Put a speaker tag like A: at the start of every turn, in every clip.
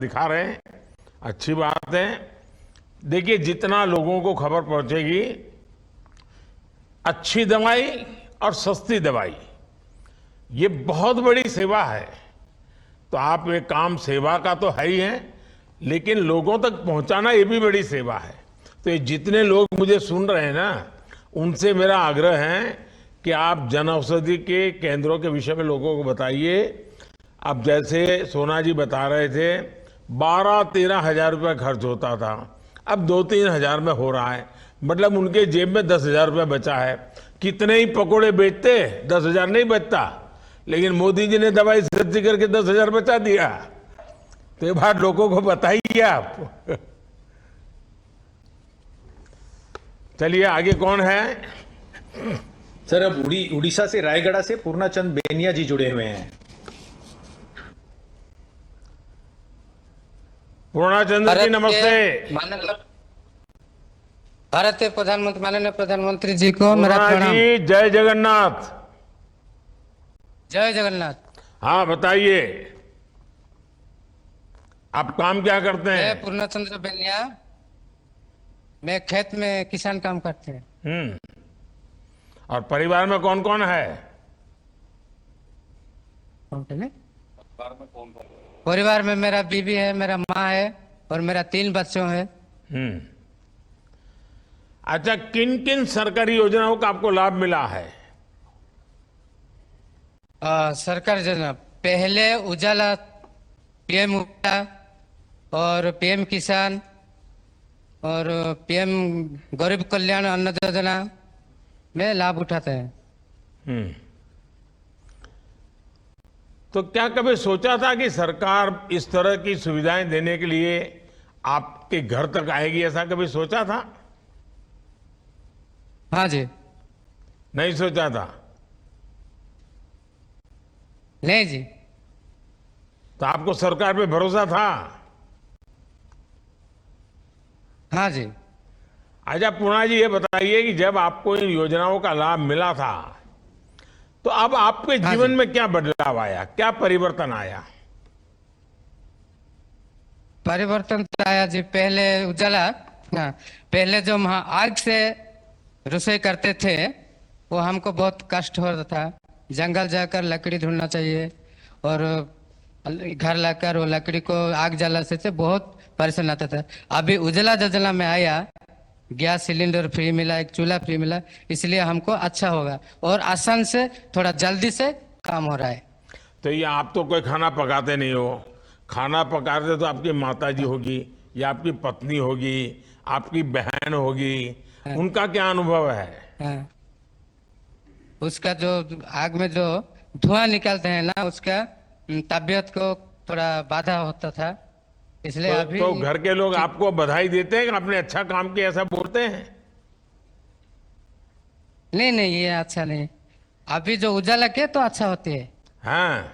A: दिखा रहे हैं, अच्छी बात है। देखिए, जितना लोगों को खबर पहुंचेगी, अच्छी दवाई और सस्ती दवाई, ये बहुत बड़ी सेवा है। तो आप एक काम सेवा का तो है ही है, लेकिन लोगों तक पहुंचाना ये भी बड़ी सेवा है। तो ये जितने लोग मुझे सुन रहे हैं ना, उनसे मेरा आग्रह है कि आप जन औषधि के केंद्रों के विषय में लोगों को बताइए। अब जैसे सोना जी बता रहे थे, 12-13 हजार रुपया खर्च होता था, अब 2-3 हजार में हो रहा है। मतलब उनके जेब में 10,000 रुपया बचा है। कितने ही पकोड़े बेचते, 10,000 नहीं बचता, लेकिन मोदी जी ने दवाई सस्ती करके 10,000 बचा दिया। तो ये बात लोगों को बताइए आप। चलिए, आगे कौन है?
B: सर, अब उड़ीसा से रायगढ़ से पूर्णाचंद बेनिया जी जुड़े हुए हैं।
A: पूर्णाचंद जी नमस्ते।
C: भारतीय प्रधानमंत्री, माननीय प्रधानमंत्री जी को मेरा प्रणाम।
A: जी जय जगन्नाथ।
C: जय जगन्नाथ।
A: हाँ, बताइए, आप काम क्या करते हैं?
C: मैं पूर्णचंद्र बेनिया, मैं खेत में किसान काम करते हैं।
A: और परिवार में कौन कौन है?
C: परिवार में मेरा बीवी है, मेरा माँ है और मेरा 3 बच्चों है।
A: अच्छा, किन किन सरकारी योजनाओं का आपको लाभ मिला है?
C: सरकार योजना, पहले उजाला, पीएम उजाला और पीएम किसान और पीएम गरीब कल्याण अन्न योजना में लाभ उठाते हैं।
A: तो क्या कभी सोचा था कि सरकार इस तरह की सुविधाएं देने के लिए आपके घर तक आएगी? ऐसा कभी सोचा था?
C: हाँ जी।
A: नहीं सोचा था?
C: नहीं जी।
A: तो आपको सरकार पे भरोसा था?
C: हाँ जी।
A: अच्छा पूर्णा जी, ये बताइए कि जब आपको इन योजनाओं का लाभ मिला था, तो अब आपके जीवन में क्या बदलाव आया, क्या परिवर्तन आया?
C: परिवर्तन तो आया जी। पहले उजाला, पहले जो हम आग से रसोई करते थे, वो हमको बहुत कष्ट हो रहा था। जंगल जाकर लकड़ी ढूंढना चाहिए और घर लाकर वो लकड़ी को आग जला से बहुत परेशान आता था। अभी उजाला योजना में आया, गैस सिलेंडर फ्री मिला, एक चूल्हा फ्री मिला, इसलिए हमको अच्छा होगा और आसान से, थोड़ा जल्दी से काम हो रहा है।
A: तो ये आप तो कोई खाना पकाते नहीं हो, खाना पकाते तो आपकी माता जी होगी या आपकी पत्नी होगी, आपकी बहन होगी, उनका क्या अनुभव है?
C: उसका जो आग में जो धुआं निकलते हैं ना, उसका तबीयत को थोड़ा बाधा होता था, इसलिए अभी
A: तो घर के लोग आपको बधाई देते हैं कि आपने अच्छा काम किया, ऐसा बोलते हैं?
C: नहीं नहीं, ये अच्छा नहीं। अभी जो उजाला के तो अच्छा होती है।
A: हाँ,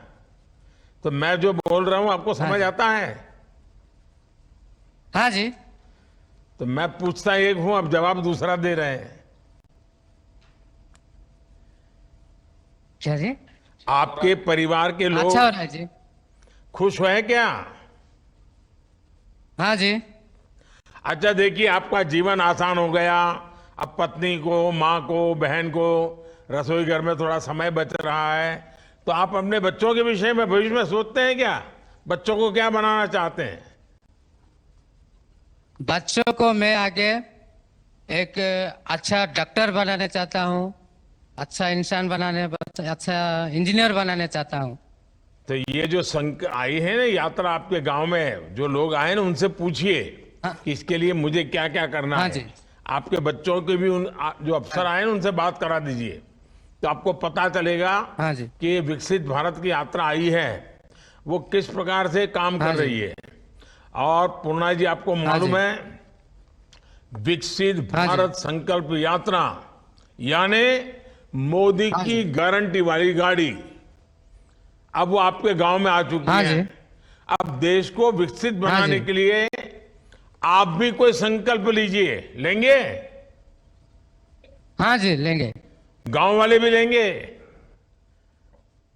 A: तो मैं जो बोल रहा हूं आपको समझ आता है?
C: हाँ जी।
A: तो मैं पूछता एक हूं, अब जवाब दूसरा दे रहे हैं।
C: क्या जी?
A: आपके परिवार के लोग
C: अच्छा हो रहा है जी।
A: खुश हुए क्या?
C: हाँ जी।
A: अच्छा, देखिए, आपका जीवन आसान हो गया। अब पत्नी को, माँ को, बहन को रसोई घर में थोड़ा समय बच रहा है। तो आप अपने बच्चों के विषय में भविष्य में सोचते हैं क्या? बच्चों को क्या बनाना चाहते हैं?
C: बच्चों को मैं आगे एक अच्छा डॉक्टर बनाने चाहता हूँ, अच्छा इंसान बनाने, अच्छा इंजीनियर बनाने चाहता हूँ।
A: तो ये जो आई है ना यात्रा आपके गांव में, जो लोग आए ना, उनसे पूछिए कि इसके लिए मुझे क्या क्या करना है।
C: जी।
A: आपके बच्चों के भी जो अफसर आए ना, उनसे बात करा दीजिए, तो आपको पता चलेगा
C: जी।
A: कि ये विकसित भारत की यात्रा आई है, वो किस प्रकार से काम कर रही है। और पूर्णा जी, आपको मालूम है, विकसित भारत संकल्प यात्रा यानी मोदी की गारंटी वाली गाड़ी, अब वो आपके गांव में आ चुकी है। अब देश को विकसित बनाने के लिए आप भी कोई संकल्प लीजिए। लेंगे?
C: हाँ जी, लेंगे।
A: गांव वाले भी लेंगे?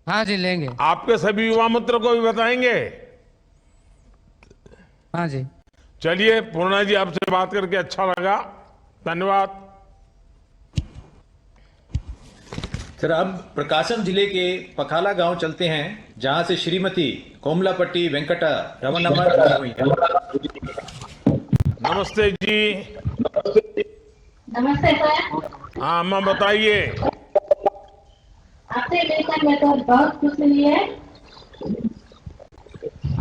C: हाँ जी, लेंगे।
A: आपके सभी युवा मित्र को भी बताएंगे?
C: हाँ जी।
A: चलिए पूर्णा जी, आपसे बात करके अच्छा लगा, धन्यवाद।
B: सर अब प्रकाशम जिले के पखाला गांव चलते हैं, जहां से श्रीमती कोमलापट्टी वेंकटा रमनम्मा जुड़ी हुई है।
A: नमस्ते जी।
D: नमस्ते सर।
A: हाँ अम्मा बताइए।
D: आपसे मिलकर मैं तो बहुत खुश हुई है।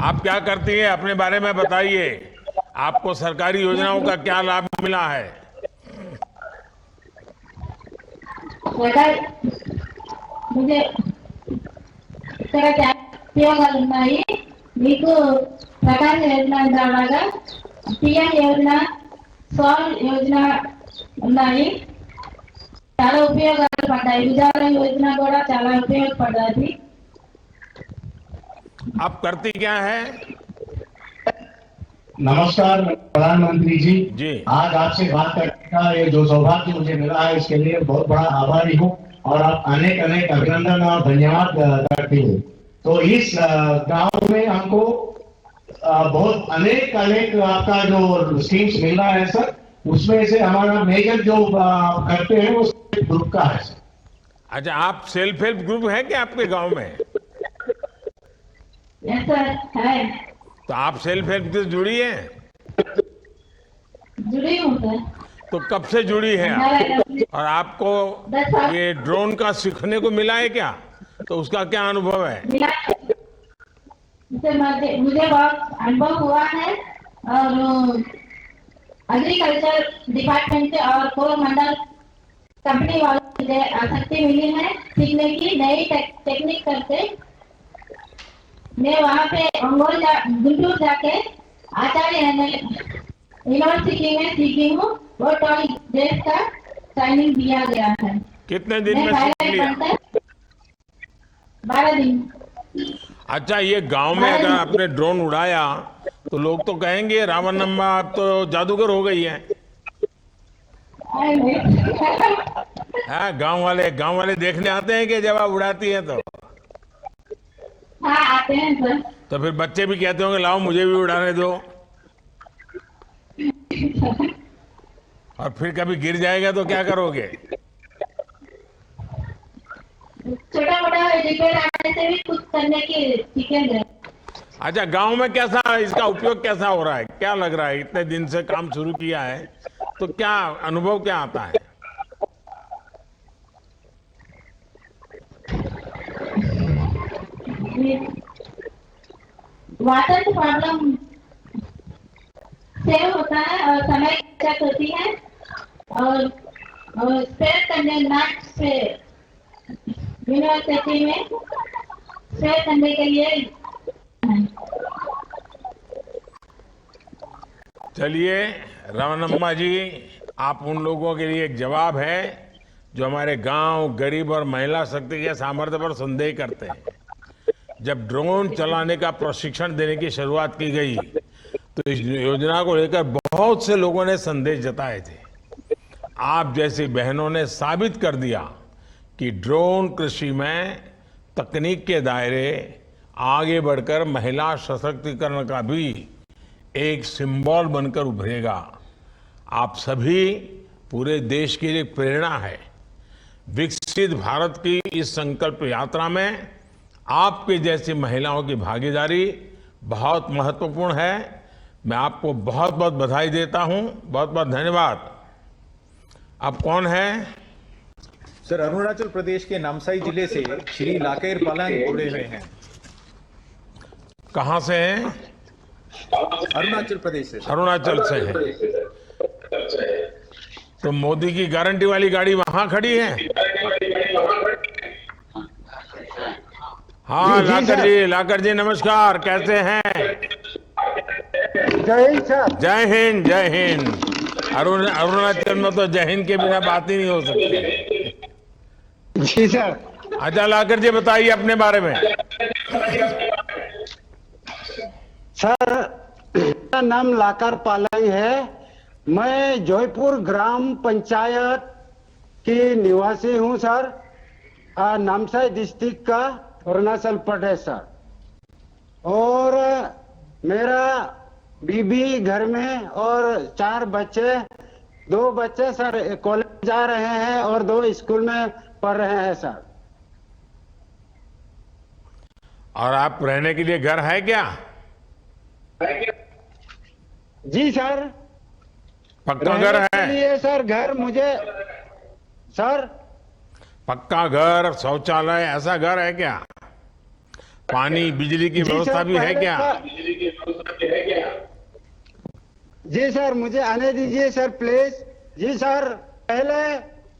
A: आप क्या करती हैं, अपने बारे में बताइए। आपको सरकारी योजनाओं का क्या लाभ मिला है?
D: सरकार मुझे ఇక్కడ ఉద్యోగాలు ఉన్నాయి. మీకు ప్రకాశ యోజన ద్వారా పిఎం యోజన, స్వాల్ యోజన ఉన్నాయి. చాలా ఉపయోగాలు పడ్డాయి. ఉజాల యోజన కూడా చాలా ఉపయోగపడ్డది.
A: आप करती क्या है?
E: नमस्कार प्रधानमंत्री जी।
A: जी।
E: आज आपसे बात करने का ये जो सौभाग्य मुझे मिला है, इसके लिए बहुत बड़ा आभारी हूँ और आप अनेक अनेक अभिनंदन और धन्यवाद करती हूँ। तो इस गांव में हमको बहुत अनेक अनेक आपका जो स्कीम्स मिल रहा है सर, उसमें से हमारा मेजर जो करते हैं वो ग्रुप का है सर।
A: अच्छा, आप सेल्फ हेल्प ग्रुप है क्या आपके गांव में?
D: यस सर है।
A: तो आप सेल्फ हेल्प से जुड़ी हैं?
D: जुड़ी हूँ सर।
A: तो कब से जुड़ी हैं आप? और आपको
D: 10 साल
A: ये ड्रोन का सीखने को मिला है क्या? तो उसका क्या अनुभव है?
D: मिला है। मुझे बहुत अनुभव हुआ है और एग्रीकल्चर डिपार्टमेंट से और कोरमंडल कंपनी वालों से मुझे आसक्ति मिली है सीखने की। नई टेक्निक करके मैं वहाँ पे गुंटूर जाके आचार्य यूनिवर्सिटी में सीखी हूँ। वो 20 डेज का ट्रेनिंग दिया गया है।
A: कितने दिन
D: मैं
A: में सीख लिया?
D: 12 दिन।
A: अच्छा, ये गांव में अगर आपने ड्रोन उड़ाया तो लोग तो कहेंगे रावणम्मा आप तो जादूगर हो गई हैं। हाँ, गांव वाले देखने आते हैं कि जब आप उड़ाती हैं तो?
D: हाँ आते हैं सर।
A: तो फिर बच्चे भी कहते होंगे लाओ मुझे भी उड़ाने दो। और फिर कभी गिर जाएगा तो क्या करोगे?
D: छोटा मोटा रिपेयर आने से भी कुछ करने की सीखेंगे।
A: अच्छा, गांव में कैसा इसका उपयोग कैसा हो रहा है, क्या लग रहा है? इतने दिन से काम शुरू किया है तो क्या अनुभव क्या आता है?
D: वाटर प्रॉब्लम सेव होता है और समय की बचत होती है और स्प्रे करने नाट से यूनिवर्सिटी में स्प्रे करने के लिए।
A: चलिए रावणम्मा जी, आप उन लोगों के लिए एक जवाब है जो हमारे गांव, गरीब और महिला शक्ति के सामर्थ्य पर संदेह करते हैं। जब ड्रोन चलाने का प्रशिक्षण देने की शुरुआत की गई तो इस योजना को लेकर बहुत से लोगों ने संदेह जताए थे। आप जैसी बहनों ने साबित कर दिया कि ड्रोन कृषि में तकनीक के दायरे आगे बढ़कर महिला सशक्तिकरण का भी एक सिंबल बनकर उभरेगा। आप सभी पूरे देश के लिए प्रेरणा है। विकसित भारत की इस संकल्प यात्रा में आपके जैसी महिलाओं की भागीदारी बहुत महत्वपूर्ण है। मैं आपको बहुत बहुत बधाई देता हूं, बहुत बहुत धन्यवाद। अब कौन है?
B: सर अरुणाचल प्रदेश के नामसाई जिले से श्री लाकेर पालंग जुड़े हुए हैं।
A: कहां से हैं?
B: अरुणाचल प्रदेश से।
A: अरुणाचल से है। तो मोदी की गारंटी वाली गाड़ी वहां खड़ी है? हाँ लाकर जी नमस्कार, कैसे हैं?
F: जय हिंद सर।
A: जय हिंद, जय हिंद। अरुणाचल में तो जय हिंद के बिना बात ही नहीं हो सकती।
F: जी सर।
A: अच्छा लाकर जी बताइए अपने बारे में।
F: सर मेरा नाम लाकर पालंग है। मैं जयपुर ग्राम पंचायत की निवासी हूं सर, नामसाई डिस्ट्रिक्ट का, अरुणाचल प्रदेश सर। और मेरा बीबी घर में और 4 बच्चे, 2 बच्चे सर कॉलेज जा रहे हैं और 2 स्कूल में पढ़ रहे हैं सर।
A: और आप रहने के लिए घर है क्या?
F: जी सर।
A: पक्का घर
F: रहने के
A: है?
F: लिए सर घर मुझे सर।
A: पक्का घर, शौचालय, ऐसा घर है क्या? पानी बिजली की
F: जी
A: व्यवस्था
F: सर,
A: भी है
F: पहले
A: क्या?
F: जी सर मुझे आने दीजिए सर प्लीज। जी सर, पहले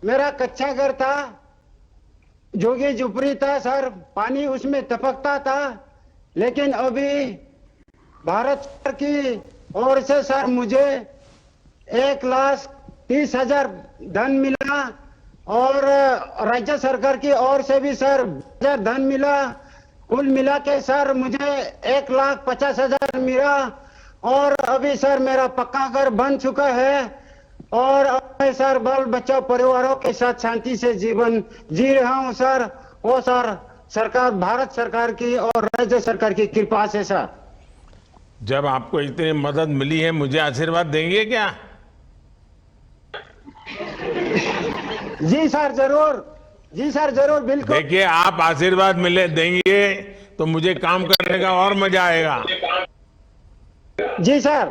F: मेरा कच्चा घर था, जोगी झुपड़ी था सर, पानी उसमें टपकता था। लेकिन अभी भारत सरकार की ओर से सर मुझे 1,30,000 धन मिला और राज्य सरकार की ओर से भी सर 1000 धन मिला। कुल मिला के सर मुझे 1,50,000 मिला और अभी सर मेरा पक्का घर बन चुका है और अब मैं सर बाल बच्चा परिवारों के साथ शांति से जीवन जी रहा हूं सर। वो सर सरकार, भारत सरकार की और राज्य सरकार की कृपा से सर।
A: जब आपको इतनी मदद मिली है, मुझे आशीर्वाद देंगे क्या?
F: जी सर जरूर, जी सर जरूर, बिल्कुल।
A: देखिए, आप आशीर्वाद मिले देंगे तो मुझे काम करने का और मजा आएगा।
F: जी सर।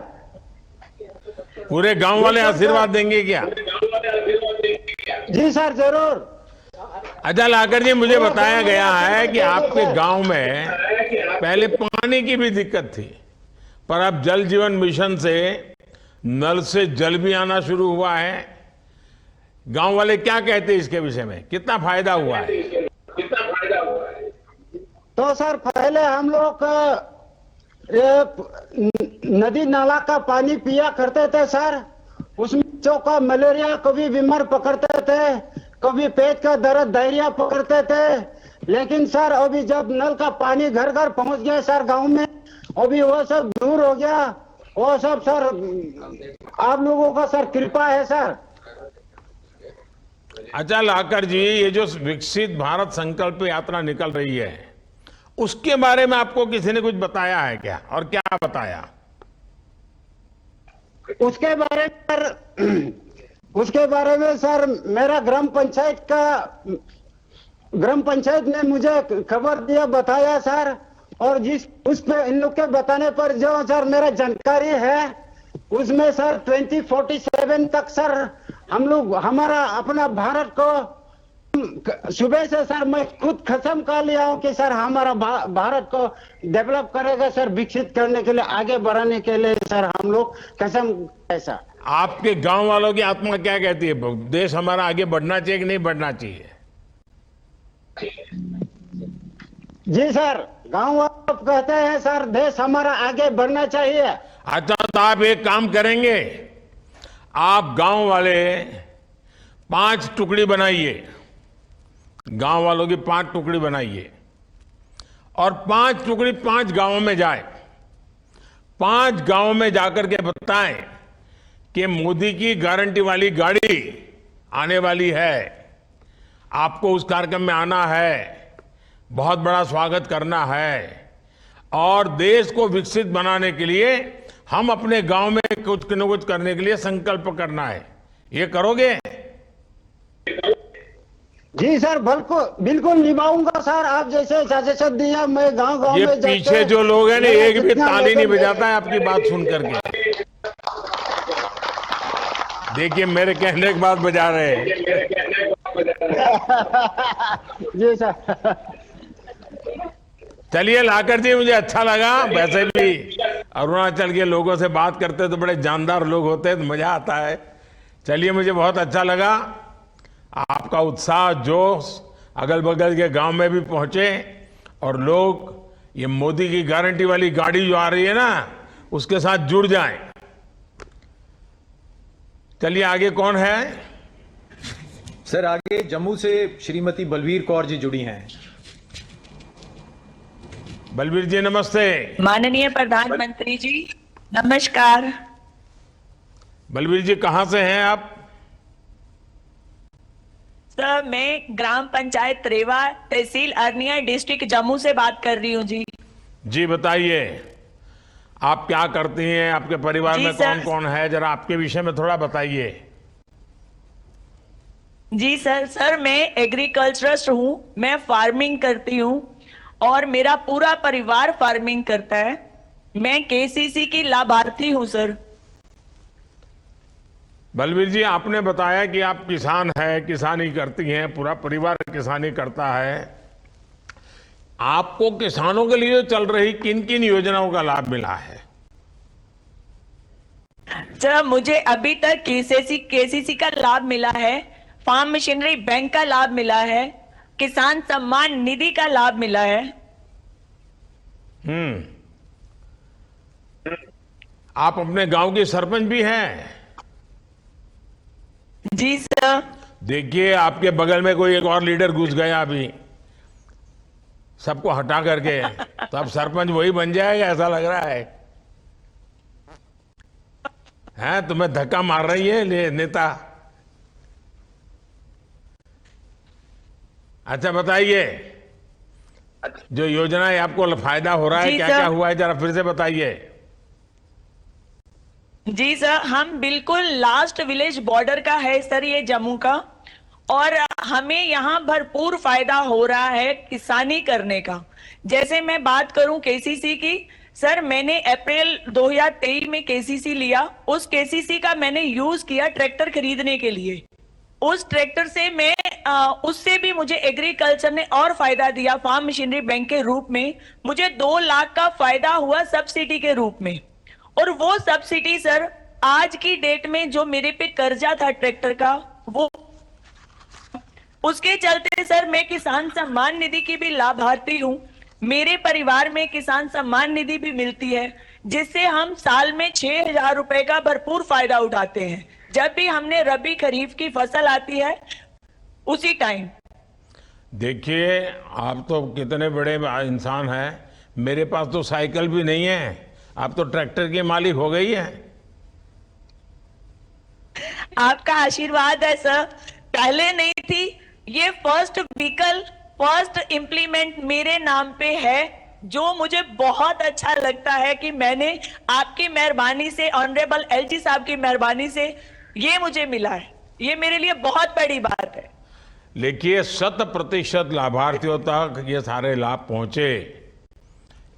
A: पूरे गांव वाले आशीर्वाद देंगे क्या?
F: जी सर जरूर।
A: अच्छा लाकर जी, मुझे बताया गया है कि आपके गांव में पहले पानी की भी दिक्कत थी, पर अब जल जीवन मिशन से नल से जल भी आना शुरू हुआ है। गांव वाले क्या कहते हैं इसके विषय में? कितना फायदा हुआ है?
F: तो सर पहले हम लोग नदी नाला का पानी पिया करते थे सर, उसमें बच्चों का मलेरिया कभी बीमार पकड़ते थे, कभी पेट का दर्द, डायरिया पकड़ते थे। लेकिन सर अभी जब नल का पानी घर घर पहुंच गया सर गांव में, अभी वो सब दूर हो गया। वो सब सर आप लोगों का सर कृपा है सर।
A: अच्छा लाकर जी, ये जो विकसित भारत संकल्प यात्रा निकल रही है, उसके बारे में आपको किसी ने कुछ बताया है क्या, और क्या बताया?
F: उसके बारे में सर मेरा ग्राम पंचायत ने मुझे खबर दिया, बताया सर। और उस पे इन लोग के बताने पर जो सर मेरा जानकारी है उसमें सर 2047 तक सर हम लोग हमारा अपना भारत को सुबह से सर मैं खुद कसम कर लिया हूं कि सर हमारा भारत को डेवलप करेगा सर, विकसित करने के लिए, आगे बढ़ाने के लिए सर हम लोग कसम है सर।
A: आपके गांव वालों की आत्मा क्या कहती है? देश हमारा आगे बढ़ना चाहिए कि नहीं बढ़ना चाहिए?
F: जी सर, गांव वाले कहते हैं सर देश हमारा आगे बढ़ना चाहिए।
A: अच्छा, तो आप एक काम करेंगे, आप गांव वाले 5 टुकड़ी बनाइए, गांव वालों की 5 टुकड़ी बनाइए और 5 टुकड़ी 5 गांवों में जाए, 5 गांवों में जाकर के बताएं कि मोदी की गारंटी वाली गाड़ी आने वाली है, आपको उस कार्यक्रम में आना है, बहुत बड़ा स्वागत करना है और देश को विकसित बनाने के लिए हम अपने गांव में कुछ न कुछ करने के लिए संकल्प करना है। ये करोगे?
F: जी सर, बिल्कुल निभाऊंगा सर। आप जैसे सजेशन दिया मैं गांव-गांव
A: ये
F: में जाके
A: पीछे जो लोग हैं ना, एक भी
F: जितना
A: ताली नहीं
F: लोगों
A: बजाता है आपकी बात सुन करके। देखिए, मेरे कहने के बाद बजा रहे हैं।
F: जी सर।
A: चलिए लाकर जी, मुझे अच्छा लगा। वैसे भी अरुणाचल के लोगों से बात करते तो बड़े जानदार लोग होते हैं, तो मजा आता है। चलिए, मुझे बहुत अच्छा लगा आपका उत्साह, जोश अगल बगल के गांव में भी पहुंचे और लोग ये मोदी की गारंटी वाली गाड़ी जो आ रही है ना, उसके साथ जुड़ जाएं। चलिए आगे कौन है?
B: सर आगे जम्मू से श्रीमती बलवीर कौर जी जुड़ी हैं।
A: बलवीर जी नमस्ते।
G: माननीय प्रधानमंत्री जी नमस्कार।
A: बलवीर जी कहां से हैं आप?
G: सर मैं ग्राम पंचायत त्रेवा, तहसील अरनिया, डिस्ट्रिक्ट जम्मू से बात कर रही हूँ जी।
A: जी बताइए, आप क्या करती हैं, आपके परिवार
G: जी
A: में
G: सर।
A: कौन कौन है, जरा आपके विषय में थोड़ा बताइए।
G: जी सर मैं एग्रीकल्चरिस्ट हूँ, मैं फार्मिंग करती हूँ और मेरा पूरा परिवार फार्मिंग करता है। मैं केसीसी की लाभार्थी हूँ सर।
A: बलवीर जी, आपने बताया कि आप किसान हैं, किसानी करती हैं, पूरा परिवार किसानी करता है। आपको किसानों के लिए चल रही किन किन योजनाओं का लाभ मिला है?
G: सर मुझे अभी तक केसीसी का लाभ मिला है, फार्म मशीनरी बैंक का लाभ मिला है, किसान सम्मान निधि का लाभ मिला है।
A: आप अपने गांव के सरपंच भी हैं।
G: जी सर।
A: देखिए, आपके बगल में कोई एक और लीडर घुस गया अभी, सबको हटा करके, तो अब सरपंच वही बन जाएगा ऐसा लग रहा है। हैं, तुम्हें धक्का मार रही है नेता। अच्छा बताइए, जो योजनाएं आपको फायदा हो रहा है,
G: जी
A: क्या
G: सर।
A: क्या हुआ है, जरा फिर से बताइए।
G: जी सर, हम बिल्कुल लास्ट विलेज बॉर्डर का है सर ये जम्मू का, और हमें यहाँ भरपूर फायदा हो रहा है किसानी करने का। जैसे मैं बात करूं केसीसी की, सर मैंने अप्रैल 2023 में केसीसी लिया। उस केसीसी का मैंने यूज किया ट्रैक्टर खरीदने के लिए। उस ट्रैक्टर से मैं उससे भी मुझे एग्रीकल्चर ने और फायदा दिया फार्म मशीनरी बैंक के रूप में। मुझे 2 लाख का फायदा हुआ सब्सिडी के रूप में। और वो सब्सिडी सर आज की डेट में जो मेरे पे कर्जा था ट्रैक्टर का, वो उसके चलते सर मैं किसान सम्मान निधि की भी लाभार्थी हूँ। मेरे परिवार में किसान सम्मान निधि भी मिलती है, जिससे हम साल में 6,000 रुपए का भरपूर फायदा उठाते हैं जब भी हमने रबी खरीफ की फसल आती है उसी टाइम।
A: देखिए, आप तो कितने बड़े इंसान हैं, मेरे पास तो साइकिल भी नहीं है, आप तो ट्रैक्टर की मालिक हो गई है।
G: आपका आशीर्वाद है सर, पहले नहीं थी। ये फर्स्ट व्हीकल, फर्स्ट इंप्लीमेंट मेरे नाम पे है, जो मुझे बहुत अच्छा लगता है कि मैंने आपकी मेहरबानी से, ऑनरेबल एलजी साहब की मेहरबानी से ये मुझे मिला है। ये मेरे लिए बहुत बड़ी बात है।
A: देखिए, 100% लाभार्थियों तक ये सारे लाभ पहुंचे,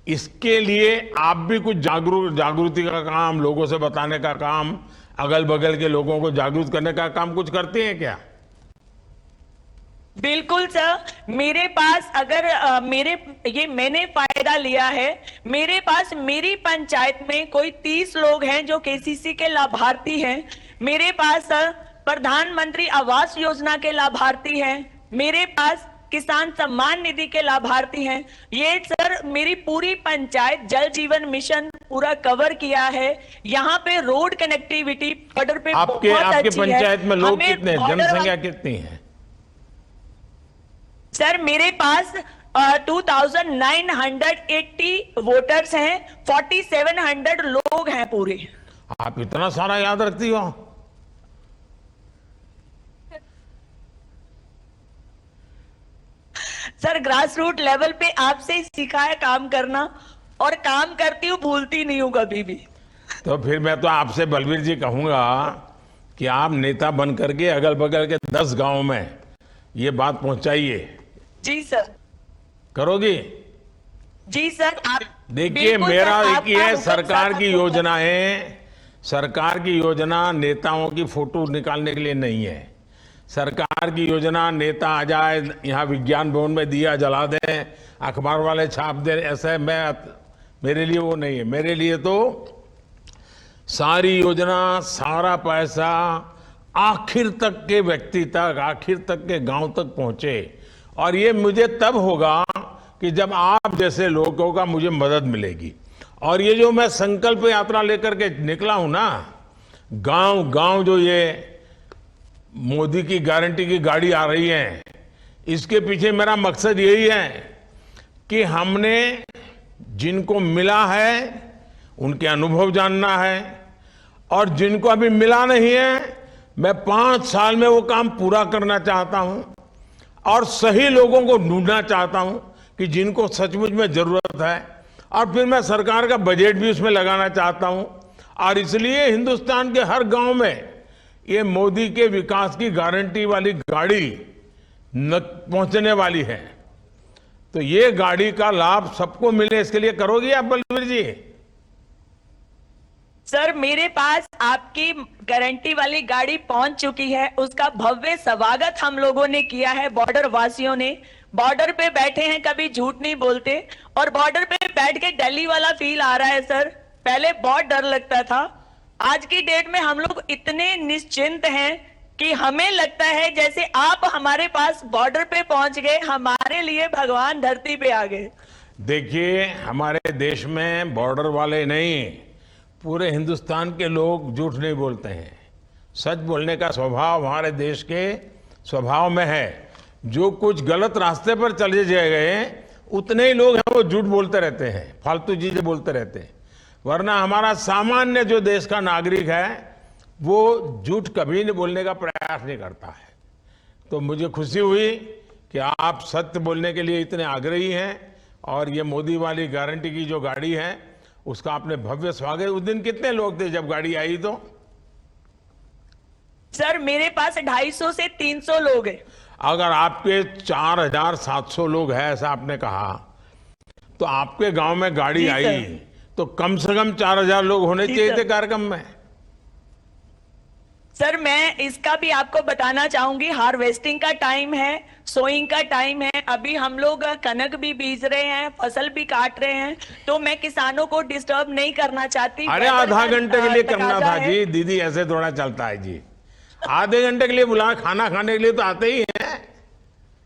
A: इसके लिए आप भी कुछ जागृति का काम, लोगों से बताने का काम, अगल बगल के लोगों को जागरूक करने का काम कुछ करते हैं क्या?
G: बिल्कुल सर, मेरे पास अगर मैंने फायदा लिया है। मेरे पास मेरी पंचायत में कोई 30 लोग हैं जो केसीसी के लाभार्थी हैं। मेरे पास सर प्रधानमंत्री आवास योजना के लाभार्थी हैं। मेरे पास किसान सम्मान निधि के लाभार्थी हैं। ये सर मेरी पूरी पंचायत जल जीवन मिशन पूरा कवर किया है। यहाँ पे रोड कनेक्टिविटी बॉर्डर पे
A: आपके
G: बहुत
A: आपके
G: अच्छी है।
A: पंचायत में लोग
G: हमें
A: कितने,
G: border
A: जनसंख्या कितनी है?
G: सर मेरे पास 2980 वोटर्स हैं, 4700 लोग हैं पूरे।
A: आप इतना सारा याद रखती हो?
G: सर ग्रास रूट लेवल पे आपसे ही सीखा है काम करना, और काम करती हूँ, भूलती नहीं हूँ कभी भी।
A: तो फिर मैं तो आपसे बलवीर जी कहूंगा कि आप नेता बन करके अगल बगल के 10 गांव में ये बात पहुंचाइए।
G: जी सर।
A: करोगी?
G: जी सर, आप
A: देखिए,
G: बिल्कुल
A: मेरा
G: सर,
A: एक ही
G: आपका
A: है,
G: हुक्म
A: सरकार
G: सर,
A: की योजनाएं, सरकार की योजना नेताओं की फोटो निकालने के लिए नहीं है। सरकार की योजना नेता आ जाए, यहाँ विज्ञान भवन में दिया जला दें, अखबार वाले छाप दें, ऐसे मेरे लिए वो नहीं है। मेरे लिए तो सारी योजना, सारा पैसा आखिर तक के व्यक्ति तक, आखिर तक के गांव तक पहुंचे। और ये मुझे तब होगा कि जब आप जैसे लोगों का मुझे मदद मिलेगी। और ये जो मैं संकल्प यात्रा लेकर के निकला हूं ना, गांव गांव जो ये मोदी की गारंटी की गाड़ी आ रही है, इसके पीछे मेरा मकसद यही है कि हमने जिनको मिला है उनके अनुभव जानना है, और जिनको अभी मिला नहीं है, मैं 5 साल में वो काम पूरा करना चाहता हूं, और सही लोगों को ढूंढना चाहता हूं कि जिनको सचमुच में जरूरत है, और फिर मैं सरकार का बजट भी उसमें लगाना चाहता हूं। और इसलिए हिंदुस्तान के हर गांव में ये मोदी के विकास की गारंटी वाली गाड़ी पहुंचने वाली है। तो ये गाड़ी का लाभ सबको मिले, इसके लिए करोगी आप बलवीर जी?
G: सर, मेरे पास आपकी गारंटी वाली गाड़ी पहुंच चुकी है। उसका भव्य स्वागत हम लोगों ने किया है, बॉर्डर वासियों ने। बॉर्डर पे बैठे हैं, कभी झूठ नहीं बोलते, और बॉर्डर पे बैठ के दिल्ली वाला फील आ रहा है सर। पहले बहुत डर लगता था, आज की डेट में हम लोग इतने निश्चिंत हैं कि हमें लगता है जैसे आप हमारे पास बॉर्डर पे पहुंच गए, हमारे लिए भगवान धरती पे आ गए।
A: देखिए, हमारे देश में बॉर्डर वाले नहीं, पूरे हिंदुस्तान के लोग झूठ नहीं बोलते हैं। सच बोलने का स्वभाव हमारे देश के स्वभाव में है। जो कुछ गलत रास्ते पर चले गए उतने ही लोग हैं वो झूठ बोलते रहते हैं, फालतू चीजें बोलते रहते हैं। वरना हमारा सामान्य जो देश का नागरिक है वो झूठ कभी नहीं बोलने का प्रयास नहीं करता है। तो मुझे खुशी हुई कि आप सत्य बोलने के लिए इतने आग्रही हैं, और ये मोदी वाली गारंटी की जो गाड़ी है उसका आपने भव्य स्वागत। उस दिन कितने लोग थे जब गाड़ी आई? तो
G: सर, मेरे पास 250 से 300 लोग हैं।
A: अगर आपके 4700 लोग हैं, ऐसा आपने कहा, तो आपके गांव में गाड़ी आई तो कम से कम 4000 लोग होने चाहिए थे कार्यक्रम में।
G: सर, मैं इसका भी आपको बताना चाहूंगी, हार्वेस्टिंग का टाइम है, सोइंग का टाइम है। अभी हम लोग कनक भी बीज रहे हैं, फसल भी काट रहे हैं, तो मैं किसानों को डिस्टर्ब नहीं करना चाहती।
A: अरे आधा घंटे के लिए करना था जी, दीदी ऐसे थोड़ा चलता है जी। आधे घंटे के लिए बुला, खाना खाने के लिए तो आते ही हैं,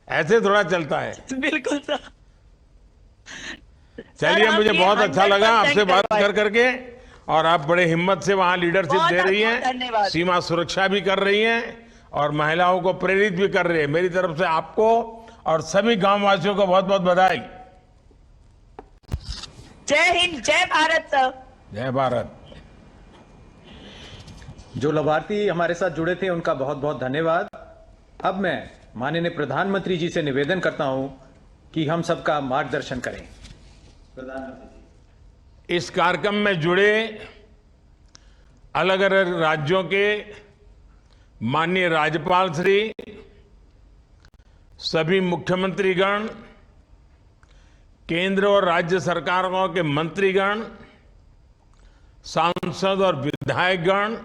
A: ऐसे थोड़ा चलता है।
G: बिल्कुल सर।
A: चलिए, मुझे बहुत अच्छा लगा आपसे बात करके, और आप बड़े हिम्मत से वहां लीडरशिप दे रही हैं, सीमा सुरक्षा भी कर रही हैं और महिलाओं को प्रेरित भी कर रही है। मेरी तरफ से आपको और सभी गांव वासियों को बहुत बहुत बधाई।
G: जय हिंद, जय भारत सर।
A: जय भारत।
B: जो लाभार्थी हमारे साथ जुड़े थे उनका बहुत बहुत धन्यवाद। अब मैं माननीय प्रधानमंत्री जी से निवेदन करता हूं कि हम सबका मार्गदर्शन करें। प्रधानमंत्री जी,
A: इस कार्यक्रम में जुड़े अलग अलग राज्यों के माननीय राज्यपाल श्री, सभी मुख्यमंत्रीगण, केंद्र और राज्य सरकारों के मंत्रीगण, सांसद और विधायकगण,